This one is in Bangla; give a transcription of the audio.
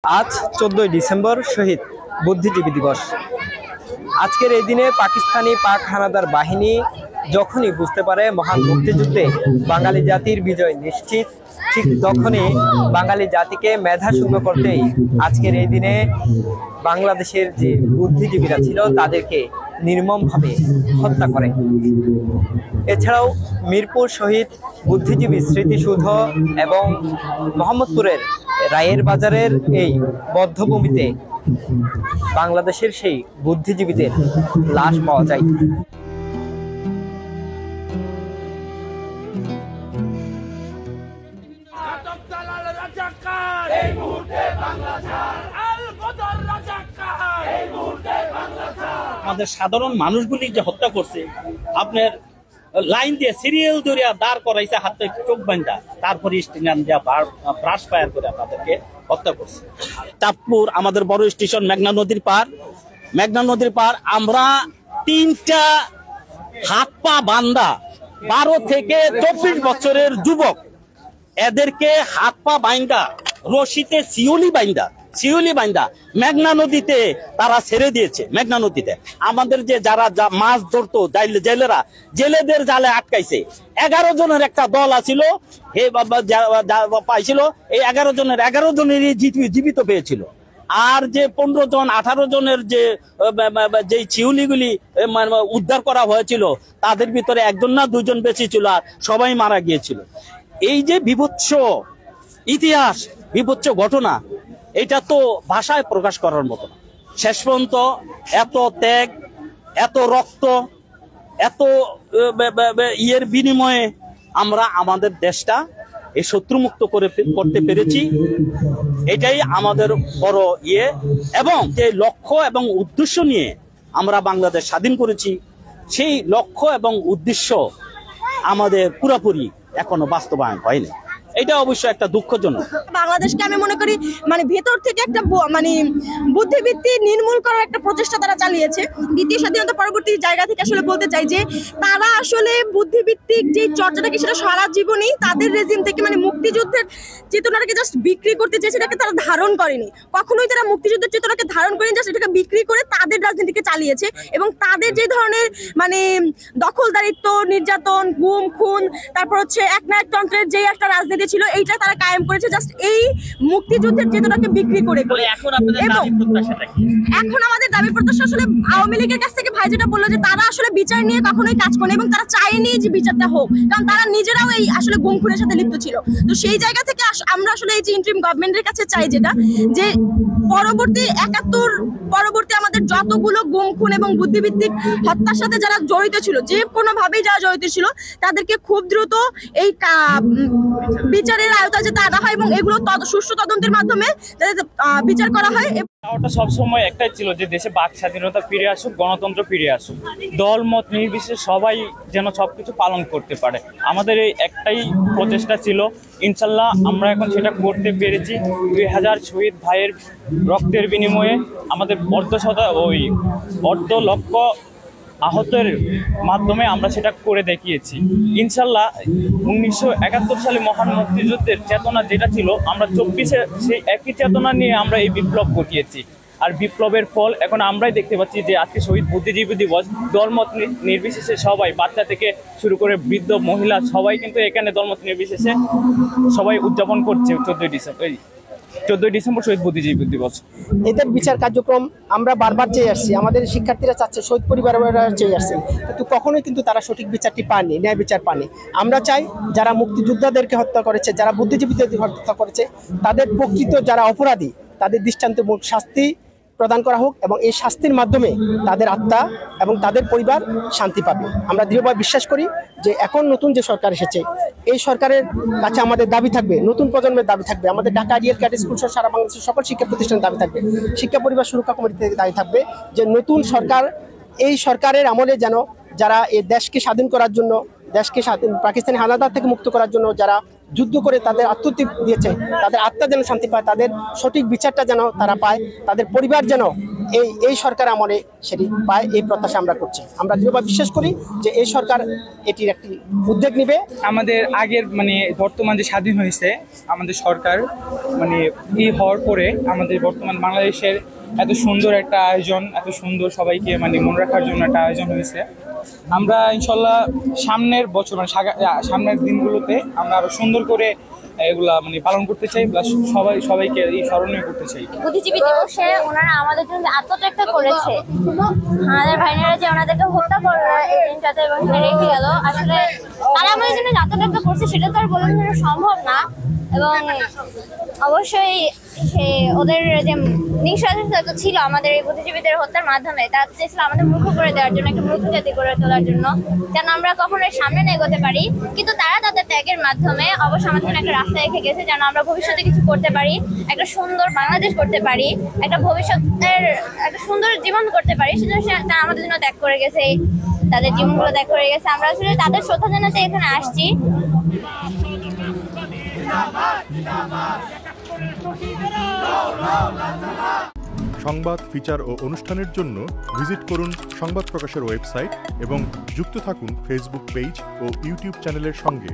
আজ 14 ডিসেম্বর শহীদ বুদ্ধিজীবী দিবস। আজকের এই দিনে পাকিস্তানি পাক হানাদার বাহিনী যখনই বুঝতে পারে মহান মুক্তিযুদ্ধে বাঙালি জাতির বিজয় নিশ্চিত, ঠিক তখনই বাঙালি জাতিকে মেধাশূন্য করতেই আজকের এই দিনে বাংলাদেশের যে বুদ্ধিজীবীরা ছিল তাদেরকে নির্মমভাবে হত্যা করে। এছাড়াও মিরপুর শহীদ বুদ্ধিজীবী স্মৃতিসৌধ এবং মোহাম্মদপুরের রায়ের বাজারের এই বধ্যভূমিতে বাংলাদেশের সেই বুদ্ধিজীবীদের লাশ পাওয়া যায়। আমাদের সাধারণ মানুষগুলি যে হত্যা করছে, আপনার লাইন দিয়ে সিরিয়াল ধরিয়া দাঁড় করাইছে, হাতে চোখ বান্ধা, তারপরে স্টিঙ্গান দিয়া ব্রাশ ফায়ার করে তাদেরকে হত্যা করছে। চাঁদপুর আমাদের বড় স্টেশন, মেঘনা নদীর পার। আমরা 3টা হাত পা বান্ধা 12 থেকে 24 বছরের যুবক, এদেরকে হাত পা বাইন্দা রশিতে শিউলি বাইন্দা মেঘনা নদীতে তারা ছেড়ে দিয়েছে। মেঘনা নদীতে আমাদের যে যারা মাছ ধরতো জেলেদের জালে আটকাইছে। 11 জনের একটা দল আছিল, হে বাবা পাইছিল, এই 11 জনেরই জীবিত পেয়েছিল। আর যে 15 জন 18 জনের যে শিউলিগুলি উদ্ধার করা হয়েছিল, তাদের ভিতরে 1জন না 2জন বেঁচে ছিল, আর সবাই মারা গিয়েছিল। এই যে বিভৎস ইতিহাস, বিভৎস ঘটনা, এটা তো ভাষায় প্রকাশ করার মতো না। শেষ পর্যন্ত এত ত্যাগ, এত রক্ত, এত ইয়ের বিনিময়ে আমরা আমাদের দেশটা এই শত্রুমুক্ত করতে পেরেছি। এটাই আমাদের বড় ইয়ে, এবং যে লক্ষ্য এবং উদ্দেশ্য নিয়ে আমরা বাংলাদেশ স্বাধীন করেছি, সেই লক্ষ্য এবং উদ্দেশ্য আমাদের পুরোপুরি এখনো বাস্তবায়ন হয়নি। এটা অবশ্যই একটা দুঃখজনক। বাংলাদেশকে আমি মনে করি ভেতর থেকে একটা বুদ্ধিবৃত্তি নির্মূল করার একটা প্রচেষ্টা তারা চালিয়েছে। দ্বিতীয় স্বাধীনতা পরবর্তী জায়গা থেকে আসলে বলতে চাই যে তারা আসলে বুদ্ধিবৃত্তিক যে চর্চাটাকে সেটা সারা জীবনই তাদের রেজিম থেকে মুক্তিযুদ্ধের চেতনাটাকে জাস্ট বিক্রি করতে চেয়েছে, সেটাকে তারা ধারণ করেনি। কখনোই তারা মুক্তিযুদ্ধের চেতনাকে ধারণ করেনি, জাস্ট এটাকে বিক্রি করে তাদের রাজনীতিকে চালিয়েছে। এবং তাদের যে ধরনের দখলদারিত্ব, নির্যাতন, গুম খুন, তারপর হচ্ছে একনায়কতন্ত্রের যে একটা রাজনীতি ছিল, এইটা তারা কায়েম করেছে জাস্ট এই মুক্তিযুদ্ধের চেতনাকে বিক্রি করে। এখন আমাদের দাবি প্রত্যাশা আসলে আওয়ামী লীগের কাছ থেকে ভাই যেটা বললো যে তারা আসলে বিচার নিয়ে কখনোই কাজ করে, এবং তারা চায়নি যে বিচারটা হোক, কারণ তারা নিজেরাও এই আসলে গুম খুনের সাথে লিপ্ত ছিল। তো সেই জায়গা থেকে আমরা আসলে এই যে ইন্টারিম গভর্নমেন্টের কাছে চাই যেটা, যে পরবর্তী 71 পরবর্তী আমাদের যতগুলো গুম খুন এবং বুদ্ধিবৃত্তিক হত্যার সাথে যারা জড়িত ছিল, যে কোনো ভাবেই যারা জড়িত ছিল, তাদেরকে খুব দ্রুত এই বিচারের আওতায় যাতে আনা হয়, এবং এগুলো সুষ্ঠু তদন্তের মাধ্যমে যাতে বিচার করা হয়। ওটা সবসময় একটাই ছিল যে দেশে বাক স্বাধীনতা ফিরে আসুক, গণতন্ত্র ফিরে আসুক, দল মত নির্বিশেষে সবাই যেন সবকিছু পালন করতে পারে। আমাদের এই একটাই প্রচেষ্টা ছিল, ইনশাল্লাহ আমরা এখন সেটা করতে পেরেছি। 2000 শহীদ ভাইয়ের রক্তের বিনিময়ে আমাদের অর্ধ লক্ষ আহতের মাধ্যমে আমরা সেটা করে দেখিয়েছি। ইনশাল্লাহ 1971 সালে মহান মুক্তিযুদ্ধের চেতনা যেটা ছিল, আমরা 24-এ সেই একই চেতনা নিয়ে আমরা এই বিপ্লব ঘটিয়েছি। আর বিপ্লবের ফল এখন আমরাই দেখতে পাচ্ছি যে আজকে শহীদ বুদ্ধিজীবী দিবস দলমত নির্বিশেষে সবাই, বাচ্চা থেকে শুরু করে বৃদ্ধ মহিলা, সবাই কিন্তু এখানে দলমত নির্বিশেষে সবাই উদযাপন করছে 14 ডিসেম্বর শহীদ বুদ্ধিজীবী দিবস। এদের বিচার কার্যক্রম আমরা বারবার চেয়ে আসছি, আমাদের শিক্ষার্থীরা চাচ্ছে, শহীদ পরিবারেরা চেয়ে আসছে, কিন্তু কখনোই কিন্তু তারা সঠিক বিচারটি পায়নি, ন্যায় বিচার পায়নি। আমরা চাই যারা মুক্তিযোদ্ধাদেরকে হত্যা করেছে, যারা বুদ্ধিজীবীদের হত্যা করেছে, তাদের প্রকৃত যারা অপরাধী, তাদের দৃষ্টান্তমূলক শাস্তি প্রদান করা হোক, এবং এই শাস্তির মাধ্যমে তাদের আত্মা এবং তাদের পরিবার শান্তি পাবে। আমরা দৃঢ়ভাবে বিশ্বাস করি যে এখন নতুন যে সরকার এসেছে, এই সরকারের কাছে আমাদের দাবি থাকবে, নতুন প্রজন্মের দাবি থাকবে, আমাদের ঢাকা আইডিয়াল ক্যাডেট স্কুল সহ সারা বাংলাদেশের সকল শিক্ষা প্রতিষ্ঠানের দাবি থাকবে, শিক্ষা পরিবার সুরক্ষা কমিটিতে দাবি থাকবে যে নতুন সরকার, এই সরকারের আমলে যেন যারা এই দেশকে স্বাধীন করার জন্য, দেশকে পাকিস্তানি হানাদার থেকে মুক্ত করার জন্য যারা যুদ্ধ করে তাদের আত্মত্যাগ দিয়েছে, তাদের আত্মা যেন শান্তি পায়, তাদের সঠিক বিচারটা যেন তারা পায়, তাদের পরিবার যেন এই সরকার আমলে সেটি পায়, এই প্রত্যাশা আমরা করছি। আমরা দৃঢ়ভাবে বিশ্বাস করি যে এই সরকার এটির একটি উদ্যোগ নেবে। আমাদের আগের মানে বর্তমান যে স্বাধীন হয়েছে আমাদের সরকার মানে হওয়ার পরে আমাদের বর্তমান বাংলাদেশের এত সুন্দর একটা আয়োজন, এত সুন্দর সবাইকে মানে মনে রাখার জন্য একটা আয়োজন হয়েছে। আমরা ইনশাল্লাহ সামনের বছর মানে সামনের দিনগুলোতে আমরা আরো সুন্দর করে এগুলা মানে পালন করতে চাই, প্লাস সবাইকে এই স্মরণীয় করতে চাই। বুদ্ধিজীবী দিবসে ওনারা আমাদের জন্য আত্মত্যাগটা করেছে, আমাদের ভাইনেরা যে ওনাদেরকে হত্যা করলো এই দিনটাতে এবং রেখে গেল, আসলে তারা আমাদের জন্য আত্মত্যাগটা করছে সেটা তো আর বলে সম্ভব না। এবং অবশ্যই ওদের যে নিঃস্বার্থতা ছিল আমাদের এই বুদ্ধিজীবীদের হত্যার মাধ্যমে, তারা চেয়েছিল আমাদের মূর্খ করে দেওয়ার জন্য, একটা মূর্খ জাতি করে তোলার জন্য, যেন আমরা কখনোই সামনে না এগোতে পারি। কিন্তু তারা তাদের ত্যাগের মাধ্যমে অবশ্যই আমাদের জন্য একটা রাস্তা রেখে গেছে, যেন আমরা ভবিষ্যতে কিছু করতে পারি, একটা সুন্দর বাংলাদেশ করতে পারি, একটা ভবিষ্যতের একটা সুন্দর জীবন করতে পারি। সেজন্য তারা আমাদের জন্য ত্যাগ করে গেছে, তাদের জীবনগুলো ত্যাগ করে গেছে। আমরা আসলে তাদের শ্রদ্ধা জানাতে এখানে আসছি। সংবাদ, ফিচার ও অনুষ্ঠানের জন্য ভিজিট করুন সংবাদ প্রকাশের ওয়েবসাইট এবং যুক্ত থাকুন ফেসবুক পেজ ও ইউটিউব চ্যানেলের সঙ্গে।